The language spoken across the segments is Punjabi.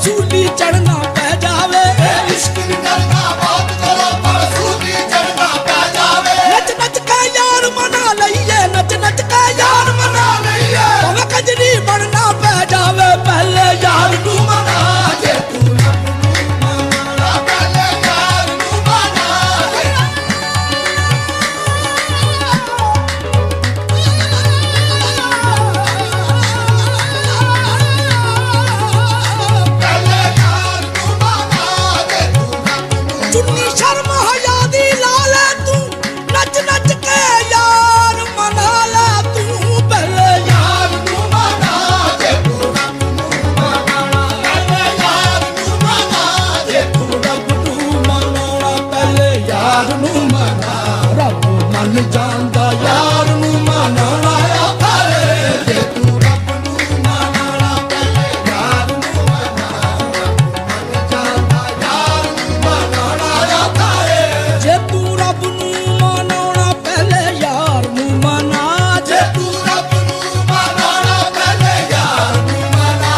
सूली चढ़ना पै जावे, इश्क दी करना बहुत करो पर सूली चढ़ना पै जावे। नच नच के यार मना लईए, नच नच के यार मना लईए, भावे कजरी बनना पै जावे, पहले यार नू मना। जे तू रब नू मनाना पहले यार नू मना। पहले यार नू मना, जे तू रब नू चुन्नी शर्म हया दी ला ले तू, नच नच के यार मना ले तू, पहले यार नू मना। जे तू रब नू मनाना पहले यार नू मना। जे तू रब नू मनाना पहले यार नू मना। रब मन जांदा यार नू मनाना औखा रे। जे तू रब नू मनाना पहले यार नू मना। मन जांदा यार नू मनाना औखा रे। जे तू रब नू मनाना पहले यार नू मना। जे तू रब नू मनाना पहले यार नू मना।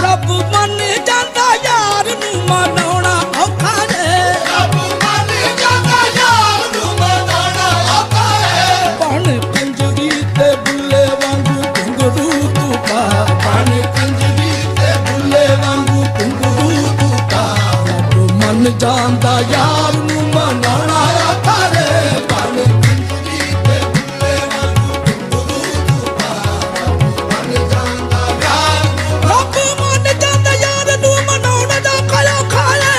रब मन जांदा यार नू मनाना औखा रे। रब मन जांदा यार नू मनाना औखा रे। बन कंजरी ते बुल्ले वांगू घुंघरू तू पा, बन कंजरी ते बुल्ले वांगू घुंघरू तू पा। रब मन जांदा यार नू मनाना औखा रे। बन कंजरी ते बुल्ले वांगू घुंघरू तू पा। मन जांदा यार नू रब मन जांदा यार नू मनाना दा कलो खाले।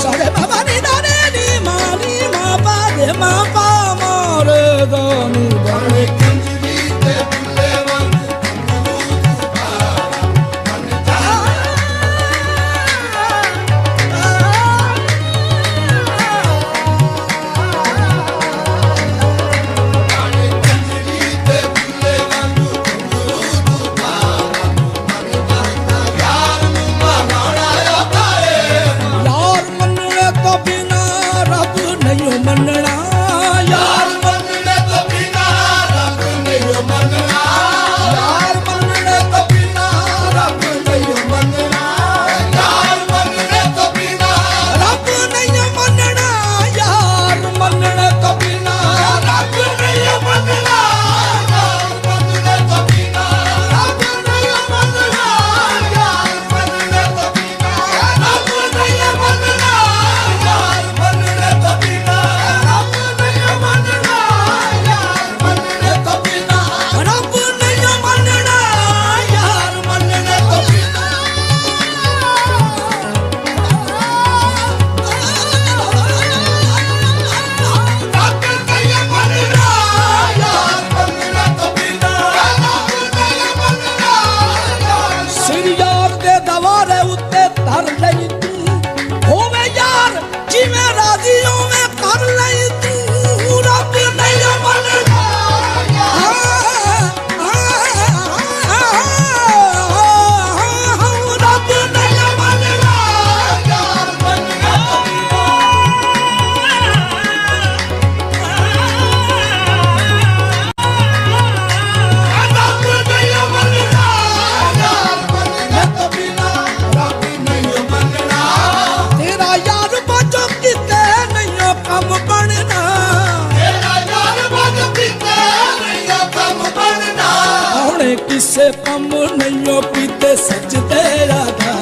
सारे बाबा नी दाने नी मानी माँ पा दे माँ पा मारे दानू बन कंजरी ते बुल्ले वांगू घुंघरू तू पा। मन कंजरी ते बुल्ले वांगू घुंघरू तू पा। मन जांदा यार नू मनाना औखा रे। यार मनने तो बिना रब नहीं मनना। यार मनने तो बिना रब नहीं मनना। यार मनने तो बिना रब नहीं मनना। यार मनने तो बिना रब नहीं मनना। यार मनने तो बिना रब नहीं मनना। यार मनने तो बिना रब नहीं मनना। यार मनने तो बिना रब नहीं मनना। यार मनने तो बिना रब नहीं मनना। यार मनने तो बिना रब नहीं मनना। यार मनने तो बिना रब नहीं मनना। यार मनने तो बिना रब नहीं मनना। यार सिर यार दे दवारे उत्ते धर लई तू, होवे यार जिवें राजी होवे कर लई तू। रब नहीं मनना। रब नहीं मनना। यार मनने तो बिना रब नहीं मनना। यार मनने तो बिना रब नहीं मनना। तेरा यार बचो किते नहीं कम बनना। तेरा यार बज पीते नहीं कम बनना। औने किसे कम नहीं पीते सजदे राधा।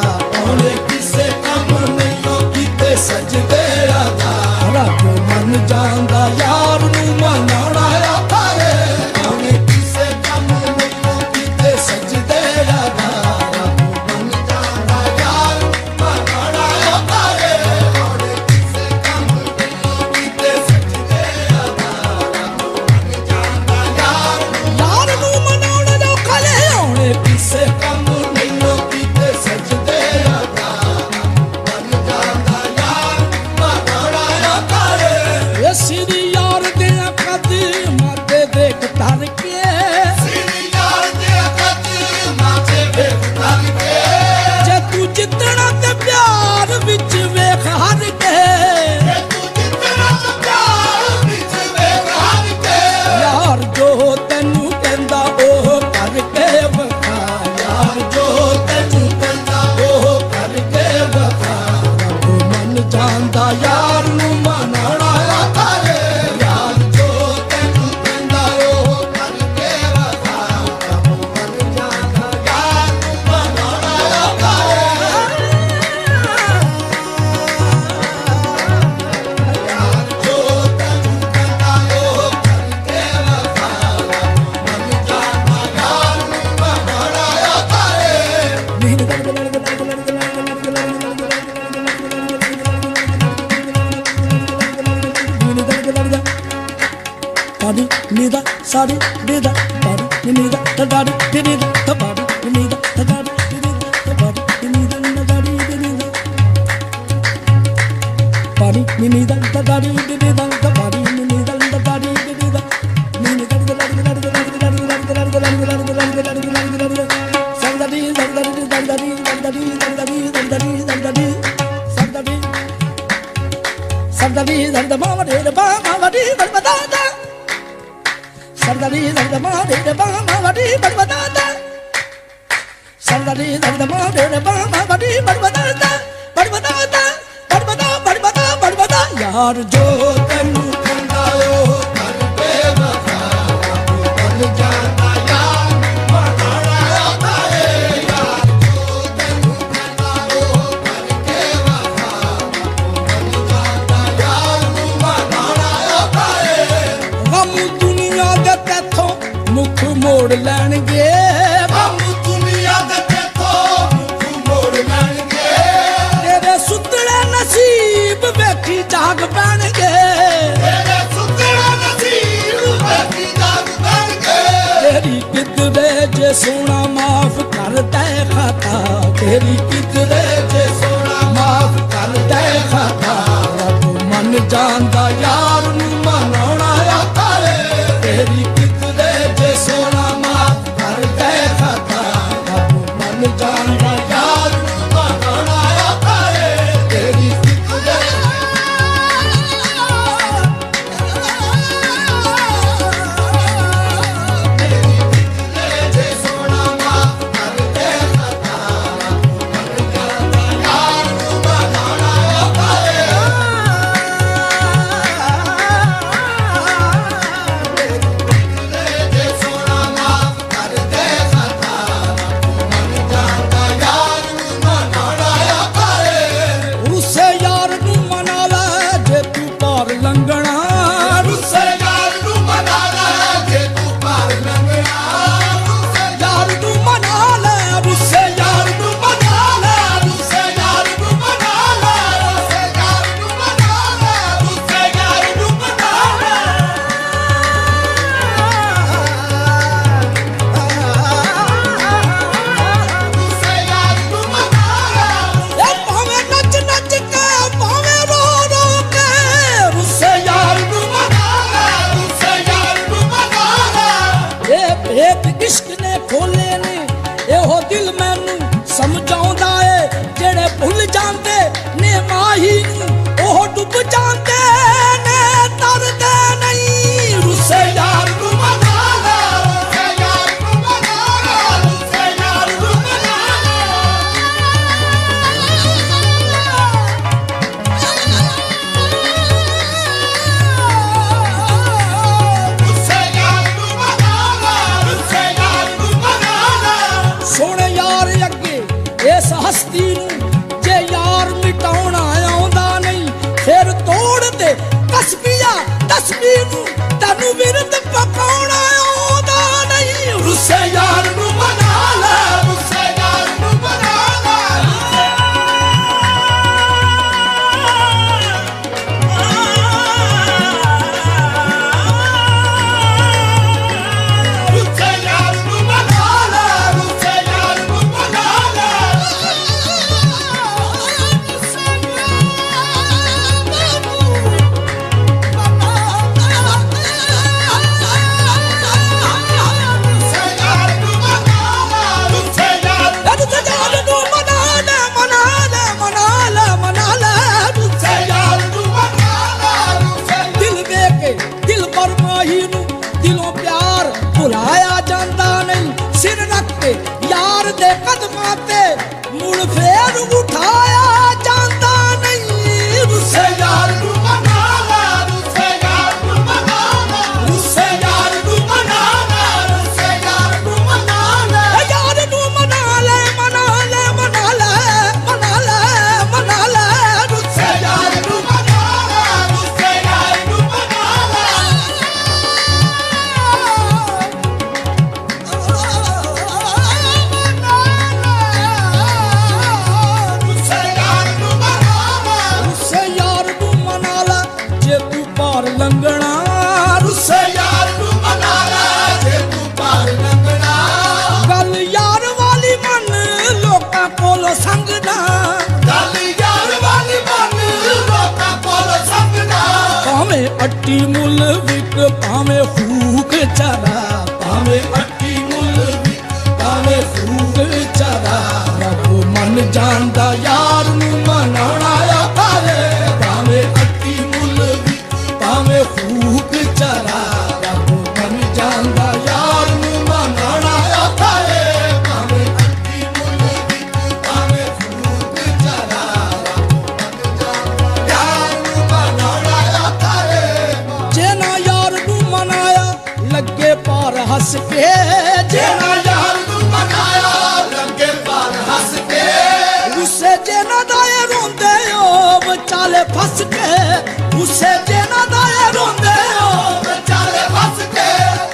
औने किसे कम नहीं कीते सजदे राधा। रब मन जांदा यार नू मनाना औखा रे। औने किसे कम नहीं कीते सजदे राधा। रब मन जांदा यार मनाना औखा रे। औने किसे कम नहीं कीते सजदे राधा। रब मन जांदा यार यार नू मनाना औखा रे। औने किसे कम नहीं कीते सजदे राधा। मन जांदा यार मनाना औखा रे। ये सिरी यार दे कद माते देख धर के। सिरी यार दे कद माथे ਵੇਖ ਧਰ ਕੇ। जे तू जितना ते प्यार विच वेख हर के। ਜੇ ਤੂੰ ਜਿਤਨਾ ਤੂੰ ਪਿਆਰ ਵਿੱਚ ਵੇਖ ਹਰ ਕੇ। यार जो तेनू कहंदा ओह करके विखा। यार ਸਾਡੀ ਬੇਦਾ ਬਾੜੀ ਨੀ ਦਾ ਤਦਾੜੀ ਤੇਰੀ ਦਾ ਤਬਾੜੀ ਨੀ ਦਾ ਤਦਾੜੀ ਤੇਰੀ ਦਾ ਤਬਾੜੀ ਨੀ ਦਾ ਨਦਾੜੀ ਤੇਰੀ ਦਾ ਬਾੜੀ ਨੀ ਦਾ ਤਦਾੜੀ ਤੇਰੀ ਦਾ ਤਬਾੜੀ ਨੀ ਦਾ ਤਦਾੜੀ ਤੇਰੀ ਦਾ ਨੀ ਨੀ ਦਾ ਲੜ ਲੜ ਲੜ ਲੜ ਲੜ ਲੜ ਲੜ ਸਰਦਾਰੀ ਸਰਦਾਰੀ ਸਰਦਾਰੀ ਸਰਦਾਰੀ ਸਰਦਾਰੀ ਸਰਦਾਰੀ ਸਰਦਾਰੀ ਸਰਦਾਰੀ ਸਰਦਾਰੀ ਸਰਦਮਾ ਵੜੇ ਬਾਮਾ ਵੜੀ ਬੜਬਦਾਦਾ ਸਰਦਾਰੀ ਸਰਦਮਾ ਵੜੇ ਬਾਮਾ ਵੜੀ ਬੜਬਦਾਦਾ ਸਰਦਾਰੀ ਸਰਦਮਾ ਵੜੇ ਬਾਮਾ ਵੜੀ ਬੜਬਦਾਦਾ ਬੜਬਦਾਦਾ ਬੜਬਦਾ ਬੜਬਦਾ ਬੜਬਦਾ ਯਾਰ ਜੋ ਤੈਨੂੰ ਕਹਿੰਦਾ ਉਹ ਕਰ ਬੇਵਫਾ ਤੂੰ ਬਣ ਜਾਂਦਾ ਯਾਰ ਬਣਾਉਣਾ ਆਉਂਦਾ ਏ ਯਾਰ ਜੋ ਤੈਨੂੰ ਕਹਿੰਦਾ ਉਹ ਕਰਕੇ ਵਫਾ ਤੂੰ ਬਣ ਜਾਂਦਾ ਯਾਰ ਨੂੰ ਬਣਾਉਣਾ ਆਉਂਦਾ ਏ ਗਮ ਦੁਨੀਆ ਦੇ ਤੇਥੋਂ ਮੁੱਖ ਮੋੜ ਲੈਣਗੇ ਹਮ ਦੁਨੀਆ ਦੇ ਤੇਥੋਂ ਮੁੱਖ ਮੋੜ ਲੈਣਗੇ ਤੇਰੇ ਸੁੱਤੜੇ ਨਸੀਬ ਵੇਖੀ ਜਾਗ ਪੈਣਗੇ ਤੇਰੇ ਸੁੱਤਣਾ ਨਸੀਬ ਵੇਖੀ ਜਾਗ ਪੈਣਗੇ ਤੇਰੀ ਕਿਧਰੇ ਜੇ ਸੋਨਾ ਮਾਫ ਕਰ ਦੇ ਖਾਤਾ ਤੇਰੀ ਕਿਧਰੇ ਜੇ ਸੋਨਾ ਮਾਫ ਕਰ ਦੇ ਖਾਤਾ ਰੱਬ ਮੰਨ ਜਾਂਦਾ ਯਾਰ ਨੂੰ ਮਨਾਉਣਾ ਆਤਾ ਏ ਤੇਰੀ ਕਿਧਰੇ ਜੇ ਸੋਨਾ ਮਾਫ ਕਰ ਦੇ ਖਾਤਾ ਰੱਬ ਮੰਨ ਜਾਂਦਾ ਯਾਰ ਨੂੰ ਬਣਾਉਣਾ ਆਉਂਦਾ ਏ ਤੇਰੀ ਕਿਧਰੇ ਜੇ ਸੋਨਾ ਮਾਫ ਕਰਦੇ ਖਤਾ ਬਣ ਜਾਂਦਾ ਯਾਰ ਨੂੰ ਬਣਾਉਣਾ ਆਉਂਦਾ ਏ ਜੇ ਸੋਨਾ ਮਾਫ ਕਰਦੇ ਖਤਾ ਬਣ ਜਾਂਦਾ ਯਾਰ ਨੂੰ ਬਣਾਉਣਾ ਆਉਂਦਾ ਏ ਉਸੇ ਯਾਰ ਨੂੰ ਮਨਾ ਲੈ ਜੇ ਤੂੰ ਪਾਰ ਲੰਘਣਾ ਰੁੱਸੇ ਯਾਰ ਨੂੰ ਮਨਾ ਲੈ ਜੇ ਤੂੰ ਪਾਰ ਲੰਘਣਾ ਰੁੱਸੇ ਯਾਰ ਨੂੰ ਮਨਾ ਲੈ ਉਸੇ ਯਾਰ ਨੂੰ ਮਨਾ ਲੈ ਰੁੱਸੇ ਯਾਰ ਨੂੰ ਮਨਾ ਲੈ ਰੁੱਸੇ ਯਾਰ ਨੂੰ ਮਨਾ ਲੈ ਰੁੱਸੇ ਯਾਰ ਨੂੰ ਮਨਾ ਲੈ ਰੁੱਸੇ ਯਾਰ ਨੂੰ ਮਨਾ ਲੈ ਇਹ ਭਾਵੇਂ ਨੱਚ ਨੱਚ ਕੇ ਭਾਵੇਂ ਰੋ ਰੋ ਕੇ ਉਸੇ ਯਾਰ ਨੂੰ ਮਨਾ ਲੈ ਰੁੱਸੇ ਯਾਰ ਨੂੰ ਮਨਾ ਲੈ ਇਹ ਭੇਤ ਇਸ਼ਕ ਨੇ ਖੋਲੇ ਨੇ ਇਹੋ ਦਿਲ ਮੈਨੂੰ ਸਮਝਾਉਂਦਾ ਏ ਜਿਹੜੇ ਭੁੱਲ ਜਾਂਦੇ ਨੇ ਮਾਹੀ ਨੂੰ ਉਹ ਡੁੱਬ ਜਾਂਦੇ ਨੇ ਤਰਦੇ ਨਹੀਂ ਰੁੱਸੇ ਯਾਰ ਨੂੰ ਮਨਾ ਲੈ ਰੁੱਸੇ ਯਾਰ ਨੂੰ ਮਨਾ ਲੈ ਰੁੱਸੇ ਯਾਰ ਨੂੰ ਮਨਾ ਲੈ ਰੁੱਸੇ ਯਾਰ ਨੂੰ ਮਨਾ ਲੈ ਰੁੱਸੇ ਯਾਰ ਨੂੰ ਮਨਾ ਲੈ ਸੋਹਣੇ ਯਾਰ ਅੱਗੇ ਇਸ ਹਸਤੀ ਨੂੰ ਜੇ ਯਾਰ ਮਿਟਾਉਣਾ ਆਉਂਦਾ ਨਹੀਂ ਫਿਰ ਤੋੜ ਦੇ ਤਸਬੀਹਾਂ ਤਸਬੀਹ ਨੂੰ ਤੈਨੂੰ ਵਿਰਦ ਪਕਾਉਣਾ ਆਉਂਦਾ ਨਹੀਂ ਰੁੱਸੇ ਯਾਰ ਨੂੰ ਮਨਾ ਲੈ ਰੁੱਸੇ ਯਾਰ ਨੂੰ ਮਨਾ ਲੈ ਰੁੱਸੇ ਯਾਰ ਨੂੰ ਮਨਾ ਲੈ ਰੁੱਸੇ ਯਾਰ ਨੂੰ ਮਨਾ ਲੈ ਅੱਟੀ ਮੁੱਲ ਵਿਕ ਭਾਵੇਂ ਫੂਕ ਚਾਰਾ, ਭਾਵੇਂ ਅੱਟੀ ਮੁੱਲ ਵਿਕ ਭਾਵੇਂ ਫੂਕ ਚਾਰਾ, ਰੱਬ ਮਨ ਜਾਣਦਾ ਯਾਰ ਨੂੰ ਮਨਾਉਣਾ ਔਖਾ ਏ, ਭਾਵੇਂ ਅੱਟੀ ਮੁੱਲ ਵਿਕ ਭਾਵੇਂ ਫੂਕ ਚਾਰਾ, ਰੱਬ ਮਨ ਜਾਣਦਾ ਯਾਰ ਨੂੰ ਮਨਾਉਣਾ ਔਖਾ ਏ, ਭਾਵੇਂ ਅੱਟੀ ਮੁੱਲ ਵਿਕ ਭਾਵੇਂ ਫੂਕ ਚਾਰਾ, ਯਾਰ ਨੂੰ ਮਨਾਉਣਾ ਔਖਾ ਏ। ਜੇ ਨਾ ਯਾਰ ਨੂੰ ਮਨਾਇਆ ਲੱਗੇ ਪਾਰ ਹੱਸ ਕੇ, ਜੇ ਨਾ ਯਾਰ ਨੂੰ ਮਨਾਇਆ ਲੱਗੇ ਪਾਰ ਹੱਸ ਕੇ, ਉਸੇ ਜੇ ਨਾ ਦਾਏ ਰੋਂਦੇ ਓ ਵਿਚਾਲੇ ਫਸ ਕੇ, ਉਸੇ ਜੇ ਨਾ ਦਾਏ ਰੋਂਦੇ ਓ ਵਿਚਾਲੇ ਫਸ ਕੇ,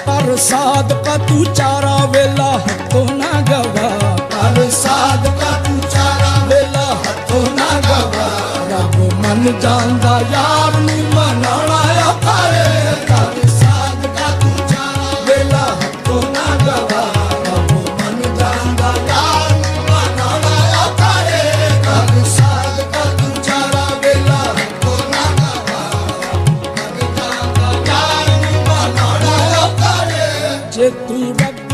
ਪਰ ਸਾਦਕਾ ਤੂੰ ਚਾਰਾ ਵੇਲਾ ਹੱਥੋਂ ਨਾ ਗਵਾ, ਪਰ ਸਾਦਕਾ ਤੂੰ ਚਾਰਾ ਵੇਲਾ ਹੱਥੋਂ ਨਾ ਗਵਾ, ਰੱਬ ਮਨ ਜਾਣਦਾ ਯਾਰ ਨੂੰ ਮਨਾਉਣਾ ਔਖਾ ਏ, ਕਰ ਸਾਦਕਾ ਤੂੰ ਚਾਰਾ ਵੇਲਾ ਹੱਥੋਂ ਨਾ ਗਵਾ, ਰੱਬ ਮਨ ਜਾਣਦਾ ਯਾਰ ਨੂੰ ਮਨਾਉਣਾ ਔਖਾ ਏ, ਕਰ ਸਾਦਕਾ ਤੂੰ ਚਾਰਾ ਵੇਲਾ ਹੱਥੋਂ ਨਾ ਗਵਾ, ਰੱਬ ਮਨ ਜਾਣਦਾ ਯਾਰ ਨੂੰ ਮਨਾਉਣਾ ਔਖਾ ਏ। ਜੇ ਤੂੰ ਰੱਬ